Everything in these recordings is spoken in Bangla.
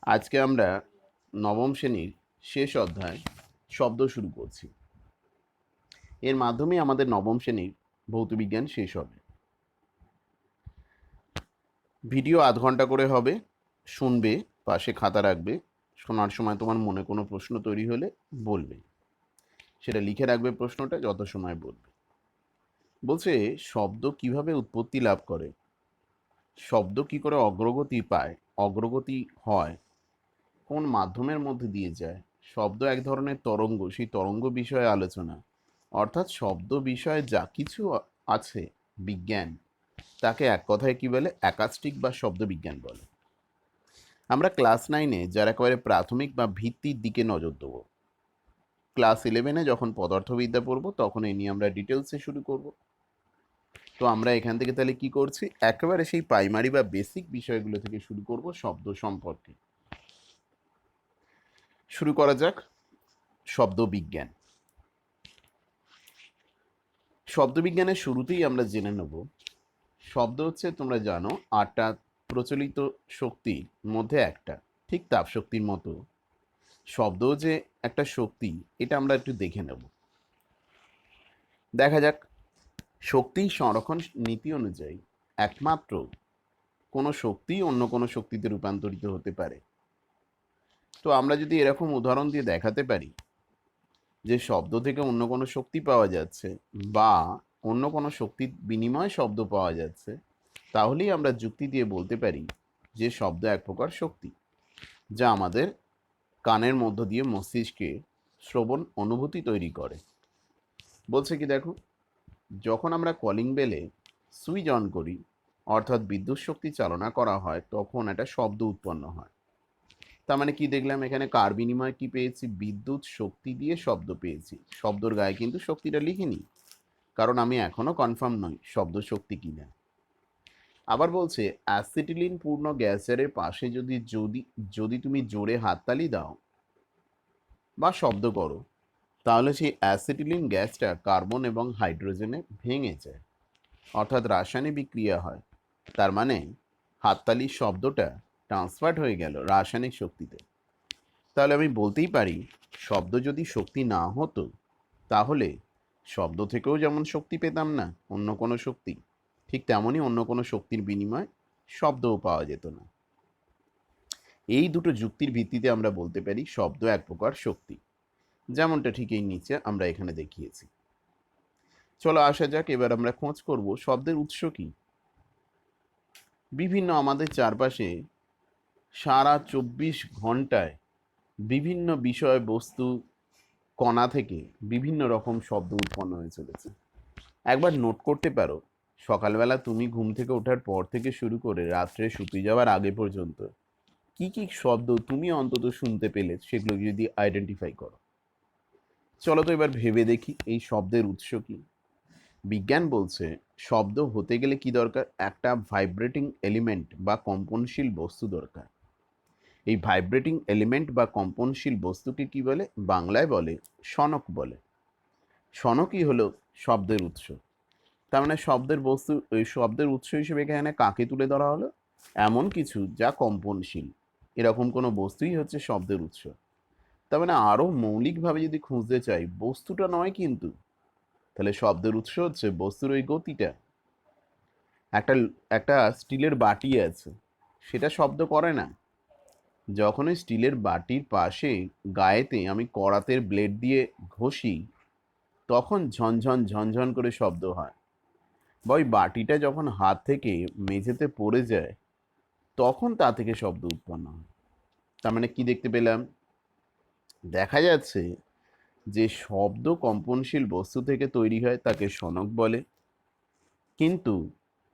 আজকে আমরা নবম শ্রেণীর শেষ অধ্যায় শব্দ শুরু করছি। এর মাধ্যমে আমাদের নবম শ্রেণীর ভৌতবিজ্ঞান শেষ হবে। ভিডিও আধ ঘন্টা করে হবে, শুনবে, পাশে খাতা রাখবে। শোনার সময় তোমার মনে কোনো প্রশ্ন তৈরি হলে বলবে, সেটা লিখে রাখবে প্রশ্নটা, যত সময় বলবে। বলছে শব্দ কিভাবে উৎপত্তি লাভ করে, শব্দ কি করে অগ্রগতি পায়, অগ্রগতি হয়, কোন মাধ্যমের মধ্যে দিয়ে যায়। শব্দ এক ধরনের তরঙ্গ, সেই তরঙ্গ বিষয়ে আলোচনা। অর্থাৎ শব্দ বিষয়ে যা কিছু আছে বিজ্ঞান, তাকে এক কথায় কি বলে, অ্যাকাস্টিক বা শব্দ বিজ্ঞান বলে। আমরা ক্লাস 9-এ যারা একেবারে প্রাথমিক বা ভিত্তির দিকে নজর দেবো, ক্লাস 11-এ যখন পদার্থবিদ্যা পড়বো তখন এই নিয়ে আমরা ডিটেলসে শুরু করব। তো আমরা এখান থেকে তাহলে কি করছি, একেবারে সেই প্রাইমারি বা বেসিক বিষয়গুলো থেকে শুরু করব শব্দ সম্পর্কে। শুরু করা যাক। শব্দ বিজ্ঞান। শব্দবিজ্ঞানের শুরুতেই আমরা জেনে নেব, শব্দ হচ্ছে, তোমরা জানো, 8টা প্রচলিত শক্তির মধ্যে একটা, ঠিক তাপশক্তির মতো শব্দও যে একটা শক্তি, এটা আমরা একটু দেখে নেব। দেখা যাক, শক্তি সংরক্ষণ নীতি অনুযায়ী একমাত্র কোনো শক্তি অন্য কোনো শক্তিতে রূপান্তরিত হতে পারে। তো আমরা যদি এরকম উদাহরণ দিয়ে দেখাতে পারি যে শব্দ থেকে অন্য কোনো শক্তি পাওয়া যাচ্ছে বা অন্য কোনো শক্তির বিনিময়ে শব্দ পাওয়া যাচ্ছে, তাহলেই আমরা যুক্তি দিয়ে বলতে পারি যে শব্দ এক প্রকার শক্তি, যা আমাদের কানের মধ্য দিয়ে মস্তিষ্কে শ্রবণ অনুভূতি তৈরি করে। বলছে কি দেখো, যখন আমরা কলিং বেলে সুইচ অন করি, অর্থাৎ বিদ্যুৎ শক্তি চালনা করা হয়, তখন একটা শব্দ উৎপন্ন হয়। তার মানে কি দেখলাম, এখানে কার বিনিময়ে কি পেয়েছি, বিদ্যুৎ শক্তি দিয়ে শব্দ পেয়েছি। শব্দর গায়ে কিন্তু শক্তিটা লিখিনি, কারণ আমি এখনো কনফার্ম নই শব্দ শক্তি কিনা। আবার বলছে অ্যাসিটিলিন পূর্ণ গ্যাসের পাশে যদি যদি যদি তুমি জোরে হাততালি দাও বা শব্দ করো, তাহলে সেই অ্যাসিটিলিন গ্যাসটা কার্বন এবং হাইড্রোজেনে ভেঙে যায়, অর্থাৎ রাসায়নিক বিক্রিয়া হয়। তার মানে হাততালির শব্দটা ট্রান্সফার্ড হয়ে গেল রাসায়নিক শক্তিতে। তাহলে আমি বলতেই পারি, শব্দ যদি শক্তি না হতো, তাহলে শব্দ থেকেও যেমন শক্তি পেতাম না অন্য কোনো শক্তি, ঠিক তেমনই অন্য কোনো শক্তির বিনিময়ে শব্দও পাওয়া যেত না। এই দুটো যুক্তির ভিত্তিতে আমরা বলতে পারি শব্দ এক প্রকার শক্তি, যেমনটা ঠিক এই নিচে আমরা এখানে দেখিয়েছি। চলো আসা যাক, এবার আমরা খোঁজ করব শব্দের উৎস কি। বিভিন্ন আমাদের চারপাশে সারা 24 ঘন্টায় বিভিন্ন বিষয় বস্তু কণা থেকে বিভিন্ন রকম শব্দ উৎপন্ন হয়ে চলেছে। একবার নোট করতে পারো, সকালবেলা তুমি ঘুম থেকে ওঠার পর থেকে শুরু করে রাত্রে শুতে যাওয়ার আগে পর্যন্ত কি কি শব্দ তুমি অন্তত শুনতে পেলে, সেগুলো যদি আইডেন্টিফাই করো। চলো তো এবার ভেবে দেখি এই শব্দের উৎস কি। বিজ্ঞান বলছে শব্দ হতে গেলে কি দরকার, একটা ভাইব্রেটিং এলিমেন্ট বা কম্পনশীল বস্তু দরকার। এই ভাইব্রেটিং এলিমেন্ট বা কম্পনশীল বস্তুকে কি বলে, বাংলায় বলে সনক বলে। সনকই হলো শব্দের উৎস। তার মানে শব্দের বস্তু, ওই শব্দের উৎস হিসেবে এখানে কাকে তুলে ধরা হলো, এমন কিছু যা কম্পনশীল, এরকম কোনো বস্তুই হচ্ছে শব্দের উৎস। তার মানে আরও মৌলিকভাবে যদি খুঁজতে চাই, বস্তুটা নয় কিন্তু, তাহলে শব্দের উৎস হচ্ছে বস্তুর ওই গতিটা। একটা একটা স্টিলের বাটি আছে, সেটা শব্দ করে না। যখন ওই স্টিলের বাটির পাশে গায়েতে আমি কড়াতের ব্লেড দিয়ে ঘষি, তখন ঝনঝন ঝনঝন করে শব্দ হয়। বা ওই বাটিটা যখন হাত থেকে মেঝেতে পড়ে যায়, তখন তা থেকে শব্দ উৎপন্ন হয়। তার মানে কি দেখতে পেলাম, দেখা যাচ্ছে যে শব্দ কম্পনশীল বস্তু থেকে তৈরি হয়, তাকে সনক বলে। কিন্তু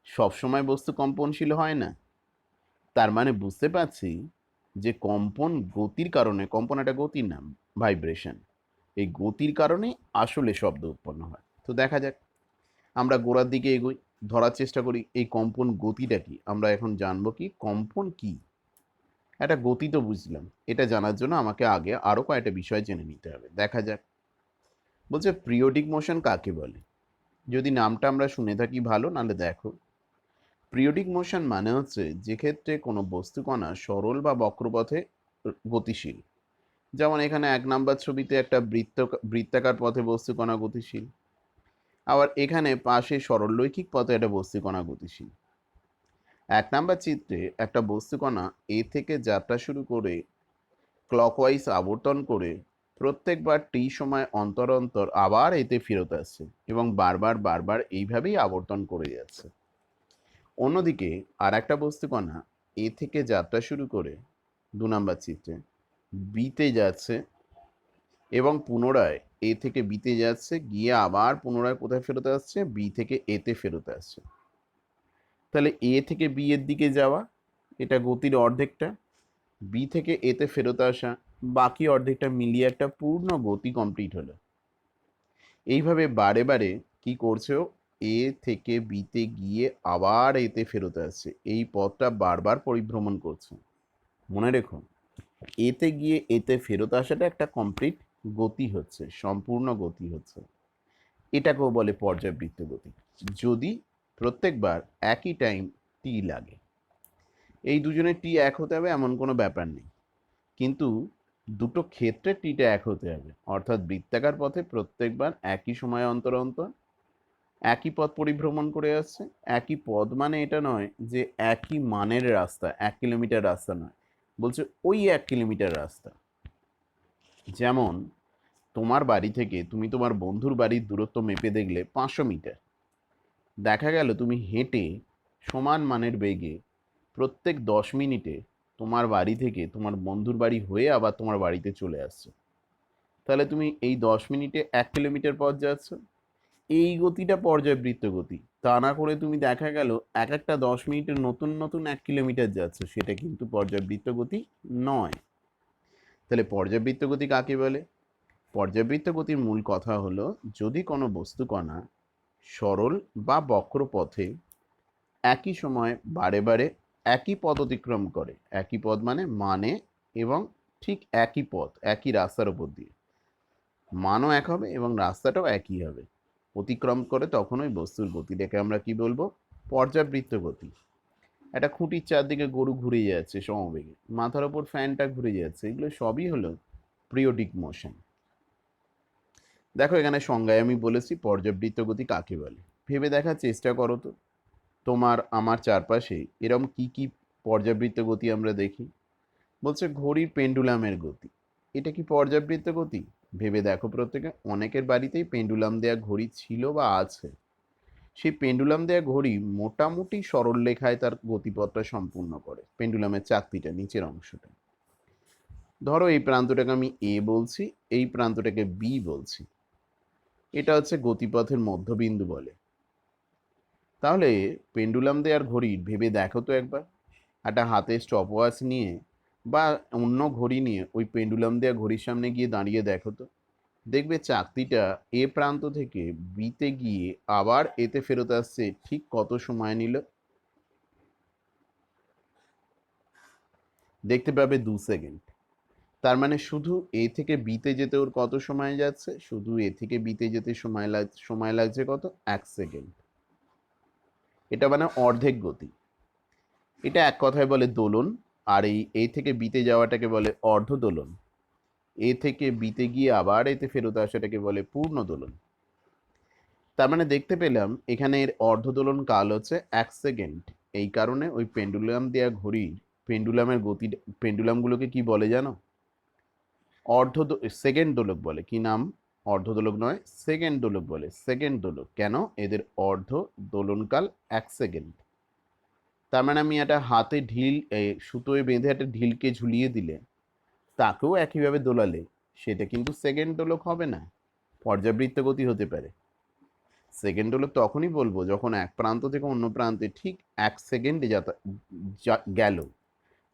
সবসময় বস্তু কম্পনশীল হয় না। তার মানে বুঝতে পারছি যে কম্পন গতির কারণে, কম্পন একটা গতির নাম, ভাইব্রেশন, এই গতির কারণে আসলে শব্দ উৎপন্ন হয়। তো দেখা যাক, আমরা গোড়ার দিকে এগোই, ধরার চেষ্টা করি এই কম্পন গতিটা কি। আমরা এখন জানবো কি কম্পন কি। একটা গতি তো বুঝলাম, এটা জানার জন্য আমাকে আগে আরও কয়েকটা বিষয় জেনে নিতে হবে। দেখা যাক, বলছে পিরিয়ডিক মোশন কাকে বলে। যদি নামটা আমরা শুনে থাকি ভালো, নাহলে দেখো, পিরিয়ডিক মোশন মানে হচ্ছে যে ক্ষেত্রে কোনো বস্তুকণা সরল বা বক্রপথে গতিশীল। যেমন এখানে 1 নাম্বার ছবিতে একটা বৃত্তাকার পথে বস্তুকণা গতিশীল, আবার এখানে পাশে সরলরৈখিক পথে একটা বস্তুকণা গতিশীল। 1 নাম্বার চিত্রে একটা বস্তুকণা এ থেকে যাত্রা শুরু করে ক্লকওয়াইজ আবর্তন করে প্রত্যেকবার টি সময় অন্তর অন্তর আবার এতে ফেরত আসছে এবং বারবার বারবার এইভাবেই আবর্তন করে যাচ্ছে। অন্যদিকে আর একটা বস্তুকণা এ থেকে যাত্রা শুরু করে 2 নাম্বার চিত্রে বিতে যাচ্ছে এবং পুনরায় এ থেকে বিতে যাচ্ছে, গিয়ে আবার পুনরায় কোথায় ফেরত আসছে, বি থেকে এতে ফেরত আসছে। তাহলে এ থেকে বি এর দিকে যাওয়া, এটা গতির অর্ধেকটা, বি থেকে এতে ফেরত আসা, বাকি অর্ধেকটা মিলিয়ে একটা পূর্ণ গতি কমপ্লিট হলো। এইভাবে বারে বারে কি করছে, এ থেকে বিতে গিয়ে আবার এতে ফেরত আসছে, এই পথটা বারবার পরিভ্রমণ করছে। মনে রেখো, এতে গিয়ে এতে ফেরত আসাটা একটা কমপ্লিট গতি হচ্ছে, সম্পূর্ণ গতি হচ্ছে। এটাকেও বলে পর্যায়বৃত্ত গতি, যদি প্রত্যেকবার একই টাইম টি লাগে। এই দুজনের টি এক হতে হবে এমন কোনো ব্যাপার নেই, কিন্তু দুটো ক্ষেত্রে টিটা এক হতে হবে। অর্থাৎ বৃত্তাকার পথে প্রত্যেকবার একই সময় অন্তর অন্তর একই পথ পরিভ্রমণ করে আসছে। একই পথ মানে এটা নয় যে একই মানের রাস্তা, 1 কিলোমিটার রাস্তা নয়, বলছে ওই 1 কিলোমিটার রাস্তা। যেমন তোমার বাড়ি থেকে তুমি তোমার বন্ধুর বাড়ির দূরত্ব মেপে দেখলে 500 মিটার, দেখা গেল তুমি হেঁটে সমান মানের বেগে প্রত্যেক 10 মিনিটে তোমার বাড়ি থেকে তোমার বন্ধুর বাড়ি হয়ে আবার তোমার বাড়িতে চলে আসছো, তাহলে তুমি এই 10 মিনিটে 1 কিলোমিটার পথ যাচ্ছ। এই গতিটা পর্যায়বৃত্ত গতি। তা না করে তুমি দেখা গেল এক একটা 10 মিনিটে নতুন নতুন 1 কিলোমিটার যাচ্ছ, সেটা কিন্তু পর্যায়বৃত্ত গতি নয়। তাহলে পর্যায়বৃত্ত গতি কাকে বলে? পর্যায়বৃত্ত গতির মূল কথা হলো, যদি কোনো বস্তুকণা সরল বা বক্র পথে একই সময় বারে বারে একই পথ অতিক্রম করে, একই পথ মানে এবং ঠিক একই পথ একই রাস্তার উপর দিয়ে, মানও এক হবে এবং রাস্তাটাও একই হবে, অতিক্রম করে, তখন ওই বস্তুর গতিটাকে আমরা কি বলবো? পর্যাবৃত্ত গতি। একটা খুঁটির চারদিকে গরু ঘুরে যাচ্ছে সমবেগে, মাথার ওপর ফ্যানটা ঘুরে যাচ্ছে, এগুলো সবই হলো পিরিয়ডিক মোশন। দেখো এখানে সংজ্ঞায় আমি বলেছি পর্যাবৃত্ত গতি কাকে বলে। ভেবে দেখার চেষ্টা করো তো, তোমার আমার চারপাশে এরম কি কি পর্যাবৃত্ত গতি আমরা দেখি। বলছে ঘড়ির পেন্ডুলামের গতি, এটা কি পর্যাবৃত্ত গতি? ভেবে দেখো প্রত্যেকে, অনেকের বাড়িতেই পেন্ডুলাম দেয়া ঘড়ি ছিল বা আছে। সেই পেন্ডুলাম দেয়া ঘড়ি মোটামুটি সরল রেখায় তার গতিপথটা সম্পূর্ণ করে, পেন্ডুলামের চাকতিটা নিচের অংশটা। ধরো এই প্রান্তটাকে আমি এ বলছি, এই প্রান্তটাকে বি বলছি, এটা হচ্ছে গতিপথের মধ্যবিন্দু বলে। তাহলে পেন্ডুলাম দেওয়ার ঘড়ির ভেবে দেখো তো একবার, একটা হাতে স্টপওয়াচ নিয়ে বা অন্য ঘড়ি নিয়ে ওই পেন্ডুলাম দেওয়া ঘড়ির সামনে গিয়ে দাঁড়িয়ে দেখো তো, দেখবে চাকতিটা এ প্রান্ত থেকে বিতে গিয়ে আবার এতে ফেরত আসছে ঠিক কত সময় নিল? দেখতে পাবে 2 সেকেন্ড। তার মানে শুধু এ থেকে বিতে যেতে ওর কত সময় যাচ্ছে? শুধু এ থেকে বিতে যেতে সময় লাগছে কত? 1 সেকেন্ড। এটা মানে অর্ধেক গতি। এটা এক কথায় বলে দোলন। আর এই এ থেকে বিতে যাওয়াটাকে বলে অর্ধ দোলন। এ থেকে বিতে গিয়ে আবার এতে ফেরত আসাটাকে বলে পূর্ণ দোলন। তার মানে দেখতে পেলাম এখানে এর অর্ধ দোলন কাল হচ্ছে 1 সেকেন্ড। এই কারণে ওই পেন্ডুলাম দেওয়া ঘড়ির পেন্ডুলামের গতি, পেন্ডুলামগুলোকে কি বলে জানো? সেকেন্ড দোলক বলে। কি নাম? অর্ধ দোলক নয়, সেকেন্ড দোলক বলে। সেকেন্ড দোলক কেন? এদের অর্ধ দোলনকাল 1 সেকেন্ড। তার মানে আমি একটা হাতে ঢিল সুতোয় বেঁধে একটা ঢিলকে ঝুলিয়ে দিলে, তাকেও একইভাবে দোলালে, সেটা কিন্তু সেকেন্ড দোলক হবে না, পর্যাবৃত্ত গতি হতে পারে। সেকেন্ড দোলক তখনই বলবো যখন এক প্রান্ত থেকে অন্য প্রান্তে ঠিক 1 সেকেন্ডে গেল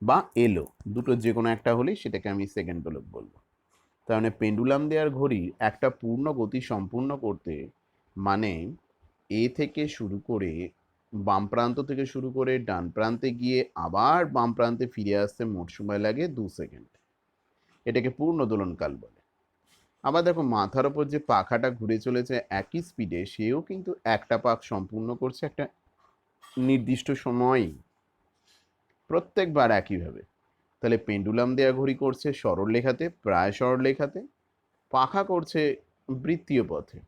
বা এলো, দুটো যে কোনো একটা হলেই সেটাকে আমি সেকেন্ড দোলক বলবো। তার মানে পেন্ডুলাম দেওয়ার ঘড়ি একটা পূর্ণ গতি সম্পূর্ণ করতে, মানে এ থেকে শুরু করে বাম প্রান্ত থেকে শুরু করে ডান প্রান্তে গিয়ে আবার বাম প্রান্তে ফিরে আসতে মোট সময় লাগে 2 সেকেন্ড। এটাকে পূর্ণ দোলনকাল বলে। আবার দেখো মাথার ওপর যে পাখাটা ঘুরে চলেছে একই স্পিডে, সেও কিন্তু একটা পাক সম্পূর্ণ করছে একটা নির্দিষ্ট সময়, প্রত্যেকবার একইভাবে। তাহলে পেন্ডুলাম দেয়া ঘড়ি করছে সরল রেখাতে, প্রায় সরল রেখাতে, পাখা করছে বৃত্তীয় পথে।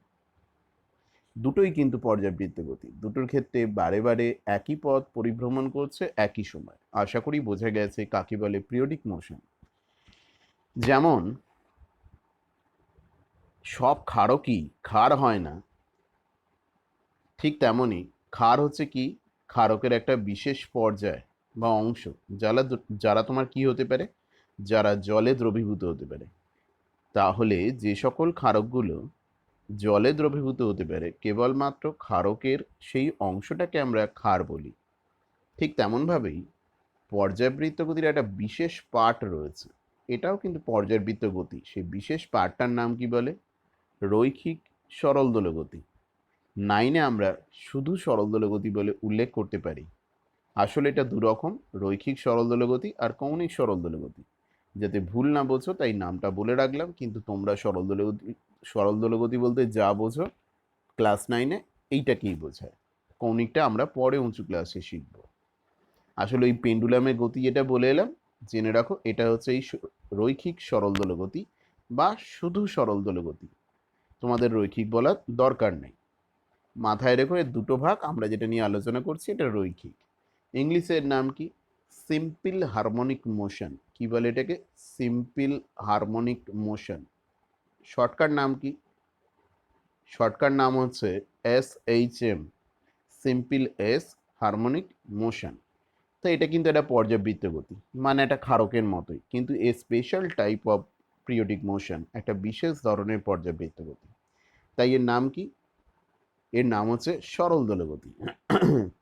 দুটোই কিন্তু পর্যাবৃত্ত গতি, দুটোর ক্ষেত্রে বারে বারে একই পথ পরিভ্রমণ করছে একই সময়। আশা করি বোঝা গেছে কাকে বলে পিরিয়ডিক মোশন। যেমন সব ক্ষারকই ক্ষার হয় না, ঠিক তেমনই ক্ষার হচ্ছে কি, ক্ষারকের একটা বিশেষ পর্যায় বা অংশ, যারা যারা তোমার কি হতে পারে, যারা জলে দ্রবীভূত হতে পারে। তাহলে যে সকল ক্ষারকগুলো জলে দ্রবীভূত হতে পারে, কেবলমাত্র ক্ষারকের সেই অংশটাকে আমরা ক্ষার বলি। ঠিক তেমনভাবেই পর্যাবৃত্ত গতির একটা বিশেষ পার্ট রয়েছে, এটাও কিন্তু পর্যাবৃত্ত গতি। সেই বিশেষ পার্টটার নাম কি বলে? রৈখিক সরল দোলগতি। 9-এ আমরা শুধু সরল দোলগতি বলে উল্লেখ করতে পারি। আসলে এটা দুরকম, রৈখিক সরল দোলগতি আর কৌণিক সরল দোলগতি। যাতে ভুল না বোঝো তাই নামটা বলে রাখলাম, কিন্তু তোমরা সরল দোলগতি বলতে যা বোঝো ক্লাস 9-এ এইটাকেই বোঝায়। কৌণিকটা আমরা পরে উঁচু ক্লাসে শিখব। আসলে ওই পেন্ডুলামের গতি যেটা বলে এলাম, জেনে রাখো এটা হচ্ছে এই রৈখিক সরল দোলগতি বা শুধু সরল দোলগতি। তোমাদের রৈখিক বলার দরকার নেই। মাথায় রেখো এর দুটো ভাগ, আমরা যেটা নিয়ে আলোচনা করছি এটা রৈখিক। ইংলিশের নাম কি? Simple harmonic motion. কি বলে এটাকে? Simple harmonic motion. শর্টকাট নাম কি? শর্টকাট নাম হচ্ছে SHM, simple S harmonic motion. তো এটা কিন্তু একটা পর্যাবৃত্ত গতি, মানে একটা ক্ষারকের মতোই, কিন্তু a special type of periodic motion, একটা বিশেষ ধরনের পর্যাবৃত্ত গতি। তাই এর নাম কি? এর নাম হচ্ছে সরল দোলগতি।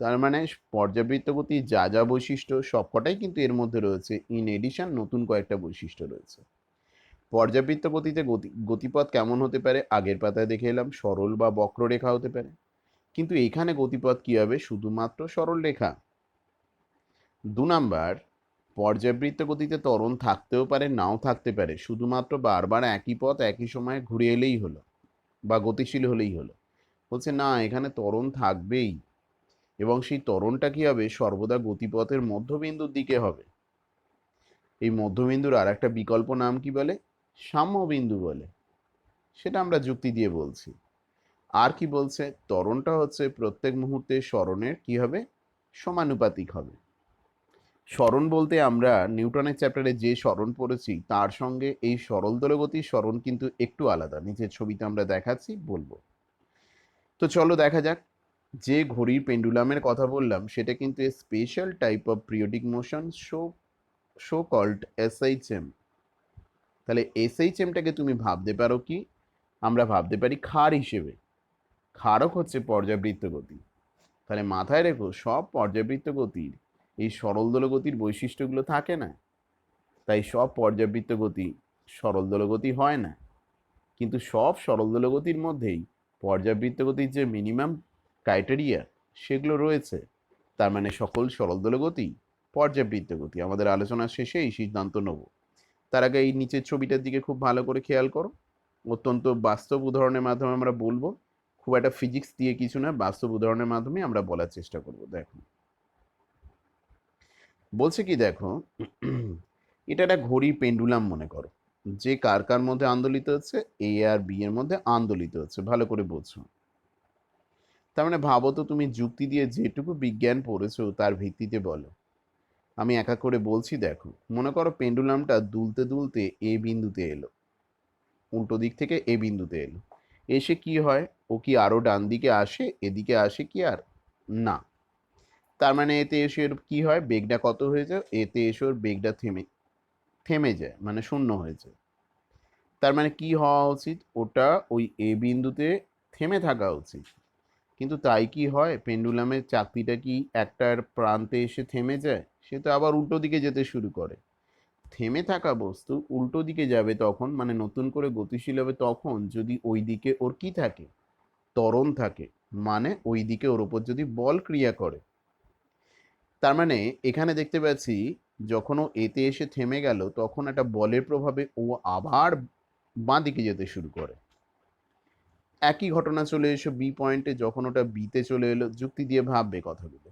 তার মানে পর্যাবৃত্ত গতি যা যা বৈশিষ্ট্য সবকটাই কিন্তু এর মধ্যে রয়েছে, ইন এডিশন নতুন কয়েকটা বৈশিষ্ট্য রয়েছে। পর্যাবৃত্ত গতিতে গতিপথ কেমন হতে পারে? আগের পাতায় দেখে এলাম, সরল বা বক্ররেখা হতে পারে। কিন্তু এখানে গতিপথ কি হবে? শুধুমাত্র সরল রেখা। 2 নাম্বার, পর্যাবৃত্ত গতিতে ত্বরণ থাকতেও পারে নাও থাকতে পারে, শুধুমাত্র বারবার একই পথ একই সময়ে ঘুরে এলেই হলো বা গতিশীল হলেই হলো। বলছে না, এখানে ত্বরণ থাকবেই, এবং সেই ত্বরণটা কি হবে? সর্বদা গতিপথের মধ্যবিন্দুর দিকে হবে। এই মধ্যবিন্দুর আর একটা বিকল্প নাম কি বলে? সাম্যবিন্দু বলে। সেটা আমরা যুক্তি দিয়ে বলছি। আর কি বলছে? ত্বরণটা হচ্ছে প্রত্যেক মুহূর্তে সরণের কি হবে? সমানুপাতিক হবে। সরণ বলতে আমরা নিউটনের চ্যাপ্টারে যে সরণ পড়েছি তার সঙ্গে এই সরল দোলগতির সরণ কিন্তু একটু আলাদা, নিচের ছবিতে আমরা দেখাচ্ছি, বলবো। তো চলো দেখা যাক। যে ঘড়ির পেন্ডুলামের কথা বললাম সেটা কিন্তু special type of periodic motion, so called SHM। তাহলে SHMটাকে তুমি ভাবতে পারো কি? আমরা ভাবতে পারি ক্ষার হিসেবে। ক্ষারক হচ্ছে পর্যাবৃত্ত গতি। তাহলে মাথায় রেখো, সব পর্যাবৃত্ত গতির এই সরল দোলগতির বৈশিষ্ট্যগুলো থাকে না। তাই সব পর্যাবৃত্ত গতি সরল দোলগতি হয় না, কিন্তু সব সরল দোলগতির মধ্যেই পর্যাবৃত্ত গতির যে মিনিমাম ক্রাইটেরিয়া সেগুলো রয়েছে। তার মানে সকল সরল দোলগতি পর্যাবৃত্ত গতি। আমাদের আলোচনার শেষে এই সিদ্ধান্ত নেব। তার আগে এই নিচের ছবিটার দিকে খুব ভালো করে খেয়াল করো। অত্যন্ত বাস্তব উদাহরণের মাধ্যমে আমরা বলবো, খুব একটা ফিজিক্স দিয়ে কিছু না, বাস্তব উদাহরণের মাধ্যমে আমরা বলার চেষ্টা করব। দেখো বলছে কি, দেখো এটা একটা ঘড়ির পেন্ডুলাম মনে করো, যে কার কার মধ্যে আন্দোলিত হচ্ছে? A আর B এর মধ্যে আন্দোলিত হচ্ছে। ভালো করে বোঝো। তার মানে ভাবো তো, তুমি যুক্তি দিয়ে যেটুকু বিজ্ঞান পড়েছো তার ভিত্তিতে বলো। আমি একা করে বলছি। দেখো, মনে করো পেন্ডুলামটা দুলতে দুলতে এ বিন্দুতে এলো, উল্টো দিক থেকে এ বিন্দুতে এলো। এসে কি হয়? ও কি আরো ডান দিকে আসে? এদিকে আসে কি আর? না। তার মানে এতে এসে ওর কি হয়? বেগটা কত হয়ে যায়? এতে এসে ওর বেগটা থেমে থেমে যায়, মানে শূন্য হয়ে যায়। তার মানে কি হওয়া উচিত? ওটা ওই এ বিন্দুতে থেমে থাকা উচিত। কিন্তু তাই কি হয়? পেন্ডুলামের চাকতিটা কি একটার প্রান্তে এসে থেমে যায়? সে তো আবার উল্টো দিকে যেতে শুরু করে। থেমে থাকা বস্তু উল্টো দিকে যাবে তখন, মানে নতুন করে গতিশীল হবে তখন, যদি ওই দিকে ওর কি থাকে? ত্বরণ থাকে। মানে ওই দিকে ওর উপর যদি বল ক্রিয়া করে। তার মানে এখানে দেখতে পাচ্ছি, যখন ও এতে এসে থেমে গেল তখন একটা বলের প্রভাবে ও আবার বাঁ দিকে যেতে শুরু করে। একই ঘটনা চলে এসো বি পয়েন্টে, যখন ওটা বিতে চলে এলো। যুক্তি দিয়ে ভাববে কথাগুলো।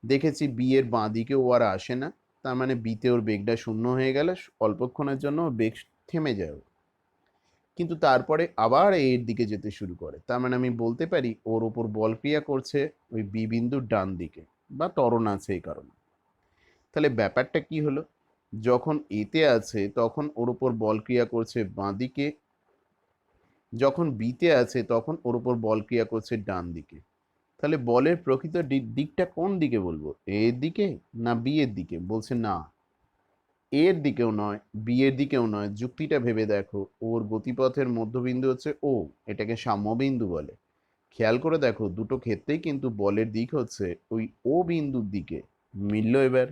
দেখেছি বি এর বাঁ দিকে ও আর আসে না, তার মানে বিতে ওর বেগটা শূন্য হয়ে গেলে অল্পক্ষণের জন্য ওর বেগ থেমে যায়, কিন্তু তারপরে আবার এর দিকে যেতে শুরু করে। তার মানে আমি বলতে পারি ওর ওপর বল ক্রিয়া করছে ওই বি বিন্দুর ডান দিকে, বা ত্বরণ আছে এই কারণে। তাহলে ব্যাপারটা কি হলো, যখন এতে আছে তখন ওর ওপর বল ক্রিয়া করছে বাঁ দিকে, যখন বিতে আছে তখন ওর ওপর বল ক্রিয়া করছে ডান দিকে। তাহলে বলের প্রকৃত দিকটা কোন দিকে বলবো, এর দিকে না বি এর দিকে? বলছে না, এর দিকেও নয় বি এর দিকেও নয়। যুক্তিটা ভেবে দেখো, ওর গতিপথের মধ্যবিন্দু হচ্ছে ও, এটাকে সাম্যবিন্দু বলে। খেয়াল করে দেখো দুটো ক্ষেত্রেই কিন্তু বলের দিক হচ্ছে ওই ও বিন্দুর দিকে। মিলল এবার?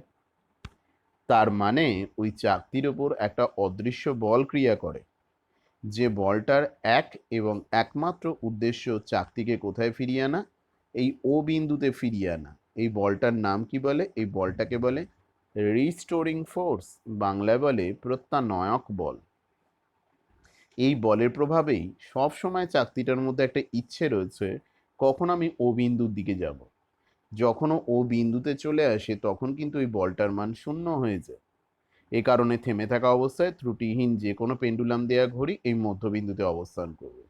তার মানে ওই চাকতির ওপর একটা অদৃশ্য বল ক্রিয়া করে, যে বলটার এক এবং একমাত্র উদ্দেশ্য চাকতিকে কোথায় ফিরিয়ে আনা, এই ও বিন্দুতে ফিরিয়ে আনা। এই বলটার নাম কি বলে? এই বলটাকে বলে রিস্টোরিং ফোর্স, বাংলায় বলে প্রত্যানয়ক বল। এই বলের প্রভাবেই সব সময় চাকতিটার মধ্যে একটা ইচ্ছে রয়েছে, কখন আমি ও বিন্দুর দিকে যাব। যখন ও বিন্দুতে চলে আসে তখন কিন্তু ওই বলটার মান শূন্য হয়ে যায়। এ কারণে থেমে থাকা অবস্থায় ত্রুটিহীন যে কোনো পেন্ডুলাম দেয়া ঘড়ি এই মধ্যবিন্দুতে অবস্থান করবে।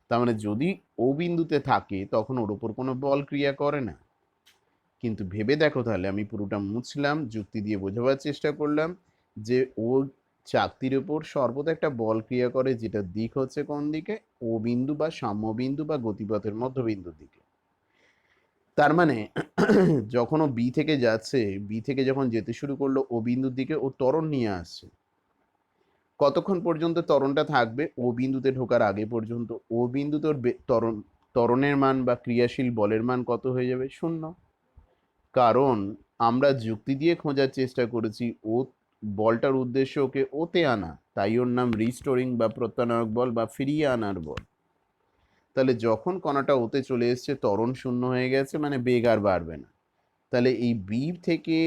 তার মানে যদি ও বিন্দুতে থাকে তখন ওর উপর কোনো বল ক্রিয়া করে না। কিন্তু ভেবে দেখো তাহলে, আমি পুরোটা মুছলাম, যুক্তি দিয়ে বোঝাবার চেষ্টা করলাম যে ও চাকতির উপর সর্বদা একটা বল ক্রিয়া করে, যেটা দিক হচ্ছে কোন দিকে, ও বিন্দু বা সাম্য বিন্দু বা গতিপথের মধ্যবিন্দুর দিকে। তার মানে যখন ও বি থেকে যাচ্ছে, বি থেকে যখন যেতে শুরু করলো ও বিন্দুর দিকে, ও ত্বরণ নিয়ে আসছে। কতক্ষণ পর্যন্ত ত্বরণটা থাকবে? ও বিন্দুতে ঢোকার আগে পর্যন্ত। ও বিন্দুতে ওর ত্বরণের মান বা ক্রিয়াশীল বলের মান কত হয়ে যাবে? শূন্য। কারণ আমরা যুক্তি দিয়ে খোঁজার চেষ্টা করেছি ও বলটার উদ্দেশ্য ওকে ওতে আনা, তাই ওর নাম রিস্টোরিং বা প্রত্যানয়ক বল বা ফিরিয়ে আনার বল। তাহলে যখন কণাটা ওতে চলে এসছে ত্বরণ শূন্য হয়ে গেছে, মানে বেগ আর বাড়বে না। তাহলে এই বি থেকে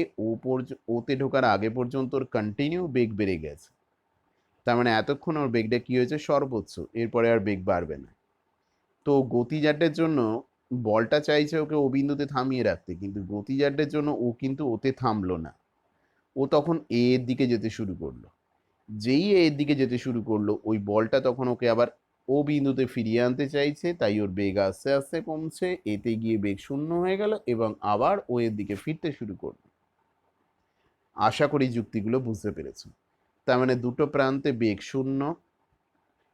ওতে ঢোকার আগে পর্যন্ত ওর কন্টিনিউ বেগ বেড়ে গেছে। তার মানে এতক্ষণ ওর বেগটা কি হয়েছে? সর্বোচ্চ। এরপরে আর বেগ বাড়বে না। তো গতিজাড্যের জন্য বলটা চাইছে ওকে ও বিন্দুতে থামিয়ে রাখতে, কিন্তু গতিজাড্যের জন্য ও কিন্তু ওতে থামলো না। ও তখন এ এর দিকে যেতে শুরু করলো। যেই এ এর দিকে যেতে শুরু করলো, ওই বলটা তখন ওকে আবার ও বিন্দুতে ফিরিয়ে আনতে চাইছে, তাই ওর বেগ আস্তে আস্তে কমছে, এতে গিয়ে বেগ শূন্য হয়ে গেল এবং আবার ও এর দিকে ফিরতে শুরু করলো। আশা করি যুক্তিগুলো বুঝতে পেরেছো। তার মানে দুটো প্রান্তে বেগ শূন্য,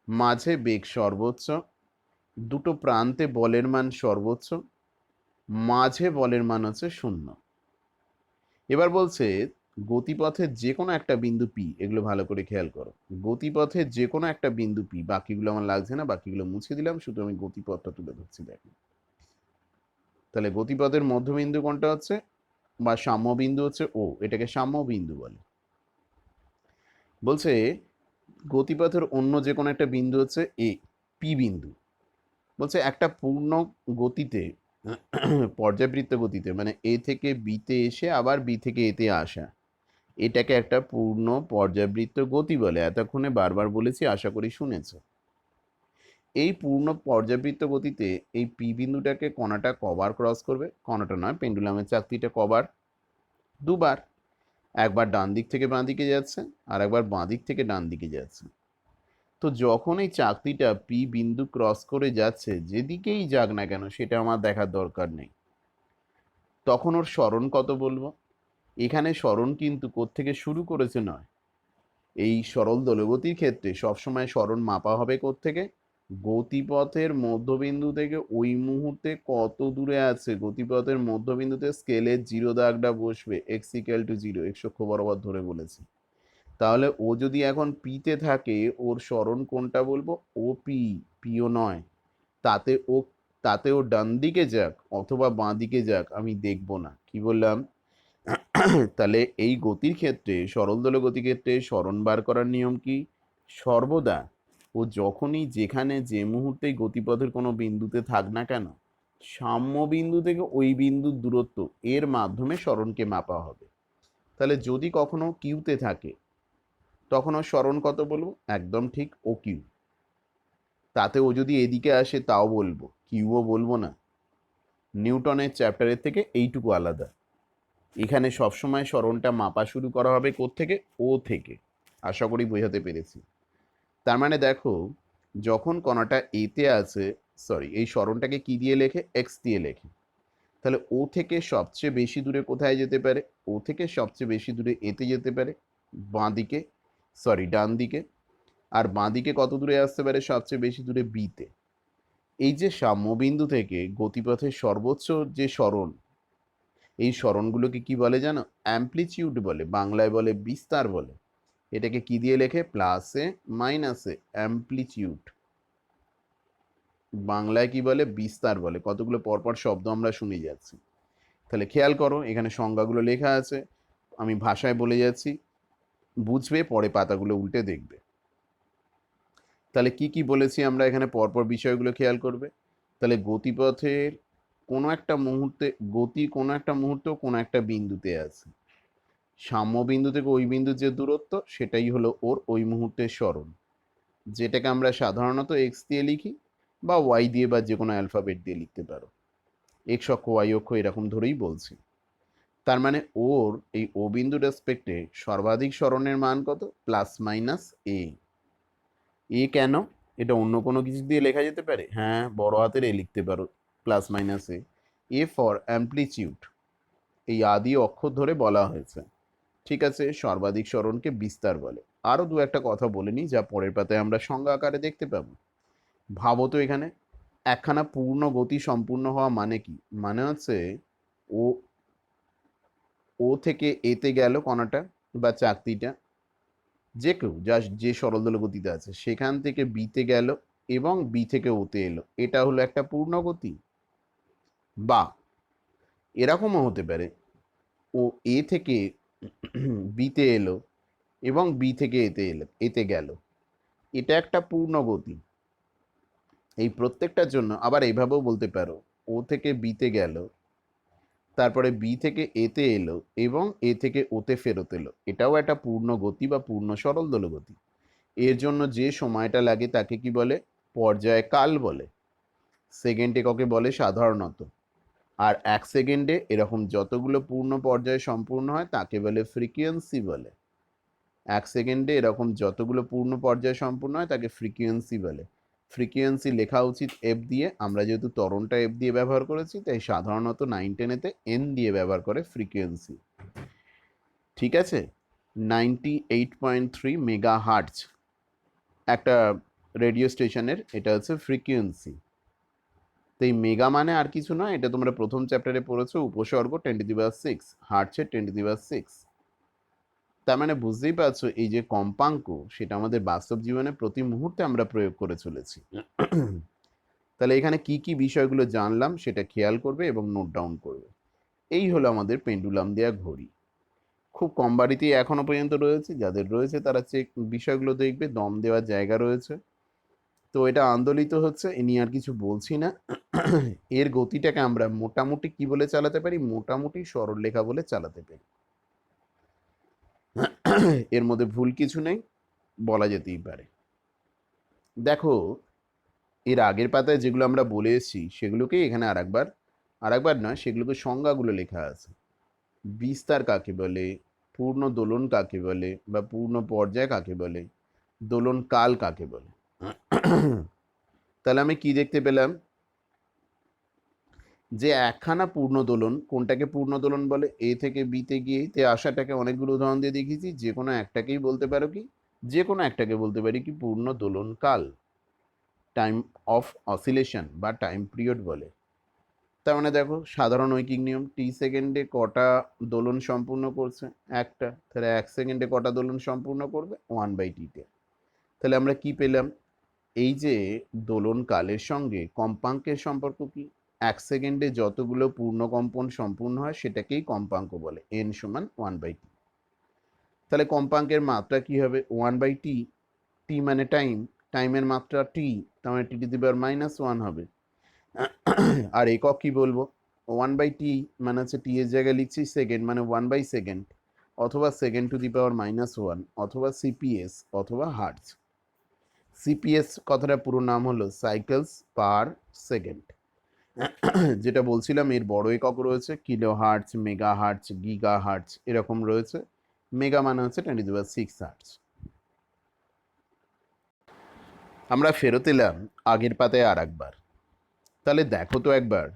মাঝে বেগ সর্বোচ্চ, দুটো প্রান্তে বলের মান সর্বোচ্চ, মাঝে বলের মান হচ্ছে শূন্য। এবার বলছে গতিপথের যে কোনো একটা বিন্দু পি, এগুলো ভালো করে খেয়াল করো। গতিপথের যে কোনো একটা বিন্দু পি, বাকিগুলো আমার লাগছে না, বাকিগুলো মুছে দিলাম, শুধু আমি গতিপথটা তুলে ধরছি দেখো। তাহলে গতিপথের মধ্যবিন্দু কোনটা হচ্ছে, বা সাম্য বিন্দু হচ্ছে ও, এটাকে সাম্য বিন্দু বলে। বলছে গতিপথের অন্য যে কোনো একটা বিন্দু হচ্ছে এ, পি বিন্দু। বলছে একটা পূর্ণ গতিতে, পর্যাবৃত্ত গতিতে, মানে এ থেকে বিতে এসে আবার বি থেকে এতে আসা, এটাকে একটা পূর্ণ পর্যাবৃত্ত গতি বলে। এতক্ষণে বারবার বলেছি, আশা করি শুনেছ। এই পূর্ণ পর্যাবৃত্ত গতিতে এই পি বিন্দুটাকে কণাটা কবার ক্রস করবে? কণাটা নয়, পেন্ডুলামের চাকতিটা কবার? দুবার। একবার ডান দিক থেকে বাঁ দিকে যাচ্ছে, আর একবার বাঁ দিক থেকে ডান দিকে যাচ্ছে। তো যখন এই চাকতিটা পি বিন্দু ক্রস করে যাচ্ছে, যেদিকেই যাক না কেন সেটা আমার দেখার দরকার নেই, তখন ওর সরণ কত বলবো? এখানে সরণ কিন্তু কোত্থেকে শুরু করেছে নয়, এই সরল দোলগতির ক্ষেত্রে সবসময় সরণ মাপা হবে কোত্থেকে? গতিপথের মধ্যবিন্দু থেকে ওই মুহূর্তে কত দূরে আছে, গতিপথের মধ্যবিন্দুতে স্কেলের জিরো দাগটা বসবে, x equal to zero, x অক্ষ বরাবর ধরে বলেছি। তাহলে ও যদি এখন পিতে থাকে, ওর সরণ কোনটা বলবো? ও পি, পিও নয়। তাতে ও তাতে ও ডান দিকে যাক অথবা বাঁ দিকে যাক আমি দেখব না। কি বললাম? তাহলে এই গতির ক্ষেত্রে, সরল দোলক গতির ক্ষেত্রে সরণ বার করার নিয়ম কি? সর্বদা ও যখনই যেখানে যে মুহূর্তেই গতিপথের কোনো বিন্দুতে থাক না কেন, সাম্য বিন্দু থেকে ওই বিন্দুর দূরত্ব এর মাধ্যমে সরণকে মাপা হবে। তাহলে যদি কখনো কিউতে থাকে, তখন ওর সরণ কত বলবো? একদম ঠিক, ও কিউ। তাতে ও যদি এদিকে আসে তাও বলবো, কিউও বলবো না। নিউটনের চ্যাপ্টারের থেকে এইটুকু আলাদা। এখানে সবসময় স্মরণটা মাপা শুরু করা হবে কোত্থেকে? ও থেকে। আশা করি বোঝাতে পেরেছি। তার মানে দেখো, যখন কণাটা এতে আছে, সরি, এই স্মরণটাকে কি দিয়ে লেখে? এক্স দিয়ে লেখে। তাহলে ও থেকে সবচেয়ে বেশি দূরে কোথায় যেতে পারে? ও থেকে সবচেয়ে বেশি দূরে এতে যেতে পারে, বাঁ দিকে, সরি ডান দিকে। আর বাঁ দিকে কত দূরে আসতে পারে? সবচেয়ে বেশি দূরে বিতে। এই যে সাম্যবিন্দু থেকে গতিপথের সর্বোচ্চ যে সরণ, এই সরণগুলোকে কি বলে জানো? অ্যামপ্লিচিউড বলে, বাংলায় বলে বিস্তার বলে। এটাকে কি দিয়ে লেখে? প্লাসে মাইনাসে, অ্যামপ্লিচিউড। বাংলায় কি বলে? বিস্তার বলে। কতগুলো পরপর শব্দ আমরা শুনে যাচ্ছি। তাহলে খেয়াল করো, এখানে সংজ্ঞাগুলো লেখা আছে, আমি ভাষায় বলে যাচ্ছি, বুঝবে, পরে পাতাগুলো উল্টে দেখবে। তাহলে কি কি বলেছি আমরা এখানে? পরপর বিষয়গুলো খেয়াল করবে। তাহলে গতিপথের কোনো একটা মুহূর্তে, গতি কোনো একটা মুহূর্ত কোনো একটা বিন্দুতে আছে। সাম্য বিন্দু থেকে ওই বিন্দুর যে দূরত্ব, সেটাই হলো ওর ওই মুহূর্তের সরণ, যেটাকে আমরা সাধারণত এক্স দিয়ে লিখি, বা ওয়াই দিয়ে, বা যে কোনো অ্যালফাবেট দিয়ে লিখতে পারো। এক্স অক্ষ, ওয়াই অক্ষ এরকম ধরেই বলছি। তার মানে ওর এই ও বিন্দু রেসপেক্টে সর্বাধিক সরণের মান কত? প্লাস মাইনাস এ। এ কেন? এটা অন্য কোনো কিছু দিয়ে লেখা যেতে পারে? হ্যাঁ, বড় হাতের এ লিখতে পারো, plus minus A. A for amplitude, এই আদি অক্ষর ধরে বলা হয়েছে। ঠিক আছে, সর্বাধিক সরণকে বিস্তার বলে। আরও দু একটা কথা বলে নিই, যা পরের পাতায় আমরা সংজ্ঞা আকারে দেখতে পাবো। ভাবো তো, এখানে একখানা পূর্ণ গতি সম্পূর্ণ হওয়া মানে কি? মানে হচ্ছে ও ও থেকে এতে গেল কণাটা বা চাকতিটা, যে কেউ যে সরল দোলক গতিতে আছে, সেখান থেকে বিতে গেল এবং বি থেকে ওতে এলো, এটা হলো একটা পূর্ণ গতি। বা এরকমও হতে পারে, ও এ থেকে বিতে এলো এবং বি থেকে এতে গেল, এটা একটা পূর্ণ গতি। এই প্রত্যেকটার জন্য আবার এইভাবেও বলতে পারো, ও থেকে বিতে গেল, তারপরে বি থেকে এতে এলো এবং এ থেকে ওতে ফেরত এলো, এটাও একটা পূর্ণ গতি বা পূর্ণ সরল দোলগতি। এর জন্য যে সময়টা লাগে তাকে কি বলে? পর্যায়কাল বলে। সেকেন্ড এককে বলে সাধারণত। আর 1 সেকেন্ডে এরকম যতগুলো পূর্ণ পর্যায় সম্পূর্ণ হয় তাকে বলে ফ্রিকোয়েন্সি বলে। 1 সেকেন্ডে এরকম যতগুলো পূর্ণ পর্যায় সম্পূর্ণ হয় তাকে ফ্রিকোয়েন্সি বলে। ফ্রিকোয়েন্সি লেখা উচিত এফ দিয়ে, আমরা যেহেতু ত্বরণটা এফ দিয়ে ব্যবহার করেছি, তাই সাধারণত 9-10-এতে এন দিয়ে ব্যবহার করে ফ্রিকোয়েন্সি। ঠিক আছে, 98.3 মেগা হার্টজ একটা রেডিও স্টেশনের এটা হচ্ছে ফ্রিকোয়েন্সি। তো এই মেগা মানে আর কিছু নয়, এটা তোমরা প্রথম চ্যাপ্টারে পড়েছো, উপসর্গ 10⁶, হার্টসের 10⁶। তার মানে বুঝতেই পারছো, এই যে কম্পাঙ্ক, সেটা আমাদের বাস্তব জীবনে প্রতি মুহূর্তে আমরা প্রয়োগ করে চলেছি। তাহলে এখানে কি কি বিষয়গুলো জানলাম সেটা খেয়াল করবে এবং নোট ডাউন করবে। এই হলো আমাদের পেন্ডুলাম দেয়া ঘড়ি। খুব কম বাড়িতেই এখনো পর্যন্ত রয়েছে, যাদের রয়েছে তারা চেক বিষয়গুলো দেখবে, দম দেওয়ার জায়গা রয়েছে। তো এটা আন্দোলিত হচ্ছে, এ নিয়ে আর কিছু বলছি না। এর গতিটাকে আমরা মোটামুটি কি বলে চালাতে পারি? মোটামুটি সরলরেখা বলে চালাতে পারি। এর মধ্যে ভুল কিছু নেই, বলা যেতেই পারে। দেখো, এর আগের পাতায় যেগুলো আমরা বলে এসেছি সেগুলোকেই এখানে আরেকবার নয়, সেগুলোকে সংজ্ঞাগুলো লেখা আছে। বিস্তার কাকে বলে, পূর্ণ দোলন কাকে বলে, বা পূর্ণ পর্যায় কাকে বলে, দোলন কাল কাকে বলে। তাহলে আমি কি দেখতে পেলাম? যে একখানা পূর্ণ দোলন, কোনটাকে পূর্ণ দোলন বলে? এ থেকে বিতে গিয়ে তে আসাটাকে অনেকগুলো উদাহরণ দিয়ে দেখিয়েছি। যে কোনো একটাকেই বলতে পারো কি? যে কোনো একটাকে বলতে পারি কি পূর্ণ দোলন কাল, টাইম অফ অসিলেশন বা টাইম পিরিয়ড বলে। তার মানে দেখো, সাধারণ ঐকিক নিয়ম, টি সেকেন্ডে কটা দোলন সম্পূর্ণ করছে? একটা। তাহলে 1 সেকেন্ডে কটা দোলন সম্পূর্ণ করবে? 1/t-তে। তাহলে আমরা কি পেলাম? এই যে দোলন কালের সঙ্গে কম্পাঙ্কের সম্পর্ক কি? 1 সেকেন্ডে যতগুলো পূর্ণ কম্পন সম্পূর্ণ হয় সেটাকেই কম্পাঙ্ক বলে, n সমান 1/t। তাহলে কম্পাঙ্কের মাত্রা কি হবে? 1/t। টি মানে টাইম, টাইমের মাত্রা টি, তার মানে t⁻⁻1 হবে। আর একক কি বলবো? 1/t মানে হচ্ছে টি এর জায়গায় লিখছি সেকেন্ড, মানে 1/সেকেন্ড, অথবা সেকেন্ড⁻⁻1, অথবা সিপিএস, অথবা হার্টজ। সিপিএস কথাটা পুরো নাম হলো সাইকেলস পার সেকেন্ড। যেটা বলছিলাম এর বড় একক রয়েছে kilo hertz, mega hertz, giga hertz এরকম রয়েছে। মেগা মানে হচ্ছে 10⁶ হার্টস। আমরা ফেরত এলাম আগের পাতায় আর একবার। তাহলে দেখো তো একবার,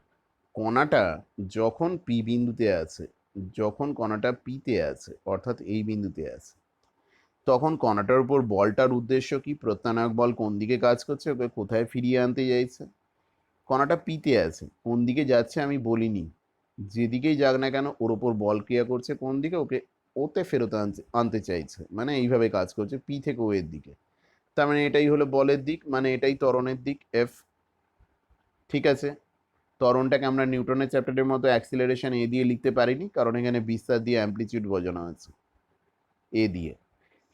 কণাটা যখন পি বিন্দুতে আছে, যখন কণাটা পিতে আছে অর্থাৎ এই বিন্দুতে আছে, তখন কণাটার উপর বলটার উদ্দেশ্য কি? প্রত্যানায়ক বল কোন দিকে কাজ করছে, ওকে কোথায় ফিরিয়ে আনতে চাইছে? কণাটা পিতে আছে, কোন দিকে যাচ্ছে আমি বলিনি, যেদিকেই যাক না কেন ওর ওপর বল ক্রিয়া করছে কোন দিকে, ওকে ওতে ফেরত আনতে চাইছে, মানে এইভাবে কাজ করছে পি থেকে ও এর দিকে। তার মানে এটাই হলো বলের দিক, মানে এটাই ত্বরণের দিক এফ। ঠিক আছে, ত্বরণটাকে আমরা নিউটনের চ্যাপ্টারের মতো অ্যাক্সিলারেশন এ দিয়ে লিখতে পারিনি, কারণ এখানে বিস্তার দিয়ে অ্যামপ্লিচিউড বোঝানো আছে এ দিয়ে,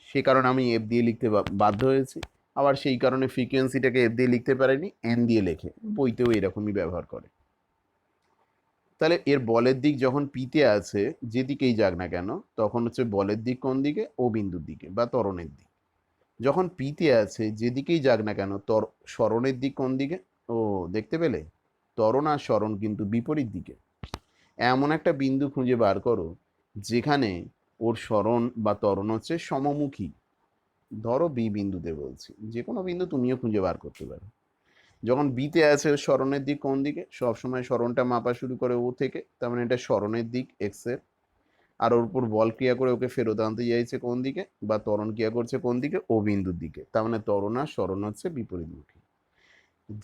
সে কারণে আমি এফ দিয়ে লিখতে বাধ্য হয়েছি। আবার সেই কারণে ফ্রিকোয়েন্সিটাকে এফ দিয়ে লিখতে পারিনি, এন দিয়ে লেখে, বইতেও এরকমই ব্যবহার করে। তাহলে এর বলের দিক যখন পিতে আছে, যেদিকেই যাক না কেন, তখন হচ্ছে বলের দিক কোন দিকে? ও বিন্দুর দিকে বা ত্বরণের দিক। যখন পিতে আছে, যেদিকেই যাক না কেন, সরণের দিক কোন দিকে? ও, দেখতে পেলে, ত্বরণ আর সরণ কিন্তু বিপরীত দিকে। এমন একটা বিন্দু খুঁজে বার করো যেখানে ওর সরণ বা ত্বরণ হচ্ছে সমমুখী। ধরো বি বিন্দুতে বলছি, যে কোনো বিন্দু তুমিও খুঁজে বার করতে পারো। যখন বিতে আছে, সরণের দিক কোন দিকে? সবসময় সরণটা মাপা শুরু করে ও থেকে, তার মানে এটা সরণের দিক এক্স এর। আর ওর উপর বল ক্রিয়া করে ওকে ফেরত আনতে চাইছে কোন দিকে, বা ত্বরণ ক্রিয়া করছে কোন দিকে? ও বিন্দুর দিকে। তার মানে ত্বরণ আর সরণ হচ্ছে বিপরীতমুখী।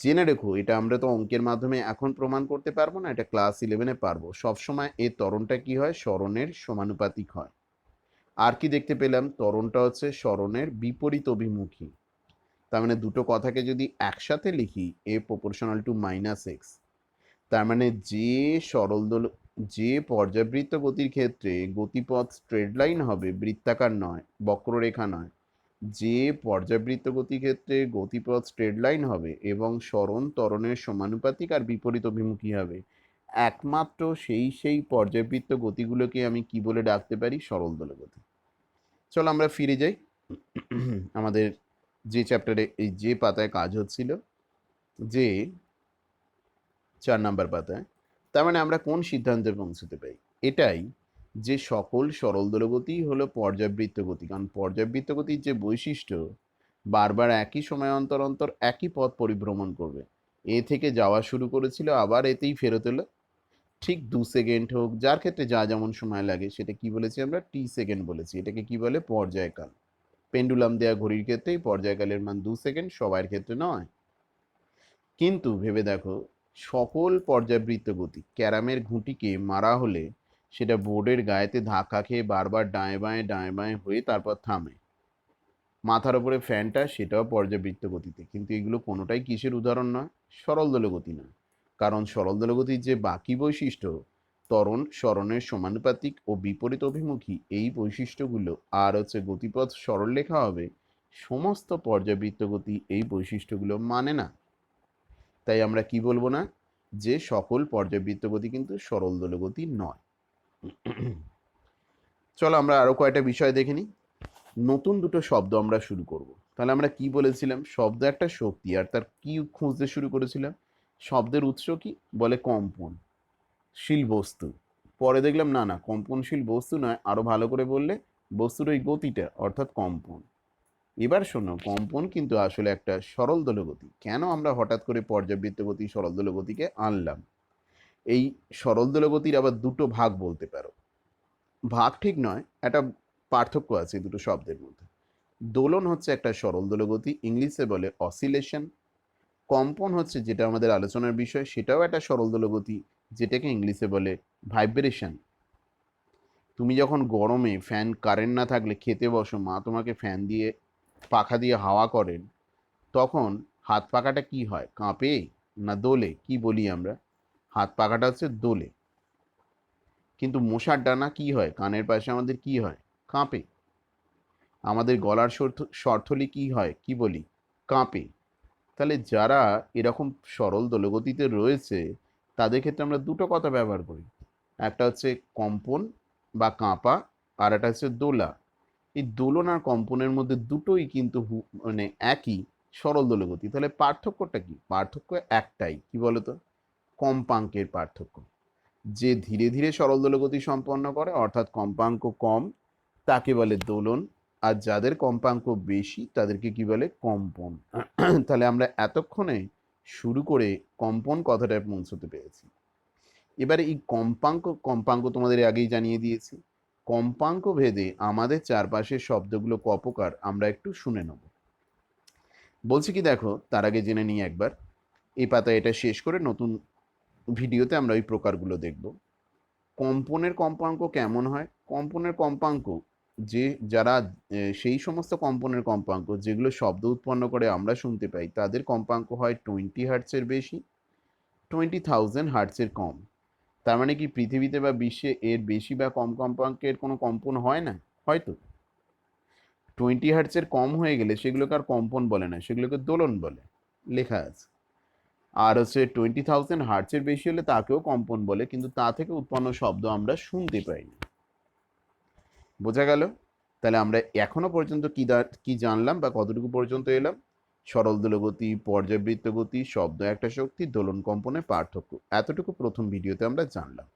জেনে রেখো, এটা আমরা তো অঙ্কের মাধ্যমে এখন প্রমাণ করতে পারবো না, এটা ক্লাস 11-এ পারবো। সবসময় এর ত্বরণটা কি হয়? সরণের সমানুপাতিক হয়। আর কি দেখতে পেলাম? ত্বরণটা হচ্ছে সরণের বিপরীত অভিমুখী। তার মানে দুটো কথাকে যদি একসাথে লিখি, এ প্রপোর্শনাল টু -x, তার মানে যে পর্যাবৃত্ত গতির ক্ষেত্রে গতিপথ স্ট্রেট লাইন হবে, বৃত্তাকার নয়, বক্ররেখা নয়, যে পর্যাবৃত্ত গতির ক্ষেত্রে গতিপথ স্ট্রেট লাইন হবে এবং সরণ ত্বরণের সমানুপাতিক আর বিপরীত অভিমুখী হবে, একমাত্র সেই পর্যাবৃত্ত গতিগুলোকে আমি কি বলে ডাকতে পারি? সরল দোলক গতি। চলো আমরা ফিরে যাই আমাদের যে চ্যাপ্টারে, এই যে পাতায় কাজ হচ্ছিল, যে 4 নাম্বার পাতায়। তার মানে আমরা কোন সিদ্ধান্তে পৌঁছতে পারি? এটাই, যে সকল সরল দোলগতিই হলো পর্যাবৃত্ত গতি। কারণ পর্যাবৃত্ত গতির যে বৈশিষ্ট্য, বারবার একই সময় অন্তর অন্তর একই পথ পরিভ্রমণ করবে। এ থেকে যাওয়া শুরু করেছিল, আবার এতেই ফেরত এলো। ঠিক 2 সেকেন্ড হোক, যার ক্ষেত্রে যা যেমন সময় লাগে, সেটা কি বলেছি আমরা? টি সেকেন্ড বলেছি। এটাকে কি বলে? পর্যায়কাল। পেন্ডুলাম দেওয়া ঘড়ির ক্ষেত্রেই পর্যায়কালের মান 2 সেকেন্ড, সবার ক্ষেত্রে নয়। কিন্তু ভেবে দেখো, সকল পর্যাবৃত্ত গতি, ক্যারামের ঘুঁটিকে মারা হলে সেটা বোর্ডের গায়েতে ধাক্কা খেয়ে বারবার ডাঁয়ে বাঁয়ে হয়ে তারপর থামে। মাথার উপরে ফ্যানটা, সেটাও পর্যাবৃত্ত গতিতে। কিন্তু এগুলো কোনোটাই কিসের উদাহরণ নয়? সরল দোলগতি নয়। কারণ সরল দোলগতির যে বাকি বৈশিষ্ট্য, ত্বরণ সরণের সমানুপাতিক ও বিপরীত অভিমুখী, এই বৈশিষ্ট্যগুলো, আর হচ্ছে গতিপথ সরলরেখা হবে, সমস্ত পর্যাবৃত্ত গতি এই বৈশিষ্ট্যগুলো মানে না। তাই আমরা কি বলবো না? যে সকল পর্যাবৃত্ত গতি কিন্তু সরল দোলগতি নয়। চলো আমরা আরো কয়েকটা বিষয় দেখে নিই। নতুন দুটো শব্দ আমরা শুরু করব। তাহলে আমরা কি বলেছিলাম? শব্দ একটা শক্তি, আর তার কি খুঁজতে শুরু করেছিলাম? শব্দের উৎস কি? বলে কম্পনশীল বস্তু। পরে দেখলাম না না, কম্পনশীল বস্তু নয়, আরো ভালো করে বললে বস্তুর ওই গতিটা, অর্থাৎ কম্পন। এবার শোনো, কম্পন কিন্তু আসলে একটা সরল দোলগতি। কেন আমরা হঠাৎ করে পর্যাবৃত্ত গতি সরল দোলগতিকে আনলাম? এই সরল দোলগতির আবার দুটো ভাগ বলতে পারো। ভাগ ঠিক নয়, একটা পার্থক্য আছে দুটো শব্দের মধ্যে। দোলন হচ্ছে একটা সরল দোলগতি, ইংলিশে বলে অসিলেশন। কম্পন হচ্ছে, যেটা আমাদের আলোচনার বিষয়, সেটাও একটা সরল দোলগতি, যেটাকে ইংলিশে বলে ভাইব্রেশন। তুমি যখন গরমে ফ্যান কারেন্ট না থাকলে খেতে বসো, মা তোমাকে ফ্যান দিয়ে, পাখা দিয়ে হাওয়া করেন, তখন হাত পাখাটা কি হয়? কাঁপে না দোলে? কি বলি আমরা? হাত পাখাটা হচ্ছে দোলে। কিন্তু মশার ডানা কি হয়? কানের পাশে আমাদের কি হয়? কাঁপে। আমাদের গলার শর্থলি কি হয়? কি বলি? কাঁপে। তাহলে যারা এরকম সরল দোলগতিতে রয়েছে, তাদের ক্ষেত্রে আমরা দুটো কথা ব্যবহার করি। একটা হচ্ছে কম্পন বা কাঁপা, আর একটা হচ্ছে দোলা। এই দোলন আর কম্পনের মধ্যে দুটোই কিন্তু মানে একই সরল দোলগতি। তাহলে পার্থক্যটা কি? পার্থক্য একটাই, কি বলতো? কম্পাঙ্কের পার্থক্য। যে ধীরে ধীরে সরল দোলগতি সম্পন্ন করে অর্থাৎ কম্পাঙ্ক কম তাকে বলে দোলন, আর যাদের কম্পাঙ্ক বেশি তাদেরকে কি বলে কম্পন। তাহলে আমরা এতক্ষণে শুরু করে কম্পন কথাটা পৌঁছতে পেরেছি। এবারে এই কম্পাঙ্ক তোমাদের আগেই জানিয়ে দিয়েছি। কম্পাঙ্ক ভেদে আমাদের চারপাশের শব্দগুলো ক প্রকার আমরা একটু শুনে নেব। বলছি কি দেখো, তার আগে জেনে নিই একবার, এই পাতায় এটা শেষ করে নতুন ভিডিওতে আমরা ওই প্রকারগুলো দেখব। কম্পনের কম্পাঙ্ক কেমন হয়? কম্পনের কম্পাঙ্ক যারা সেই সমস্ত কম্পনের কম্পাঙ্ক যেগুলো শব্দ উৎপন্ন করে আমরা শুনতে পাই তাদের কম্পাঙ্ক হয় 20 হার্টসের বেশি, 20,000 হার্টসের কম। তার মানে কি পৃথিবীতে বা বিশ্বে এর বেশি বা কম কম্পাঙ্কের কোনো কম্পন হয় না? হয়তো 20 হার্টসের কম হয়ে গেলে সেগুলোকে আর কম্পন বলে না, সেগুলোকে দোলন বলে, লেখা আছে। আর হচ্ছে 20,000 হার্টসের বেশি হলে তাকেও কম্পন বলে, কিন্তু তা থেকে উৎপন্ন শব্দ আমরা শুনতে পাই না। বোঝা গেল? তাহলে আমরা এখনো পর্যন্ত কি জানলাম বা কতটুকু পর্যন্ত এলাম? সরল দোলগতি, পর্যাবৃত্ত গতি, শব্দ একটা শক্তি, দোলন কম্পনের পার্থক্য, এতটুকু প্রথম ভিডিওতে আমরা জানলাম।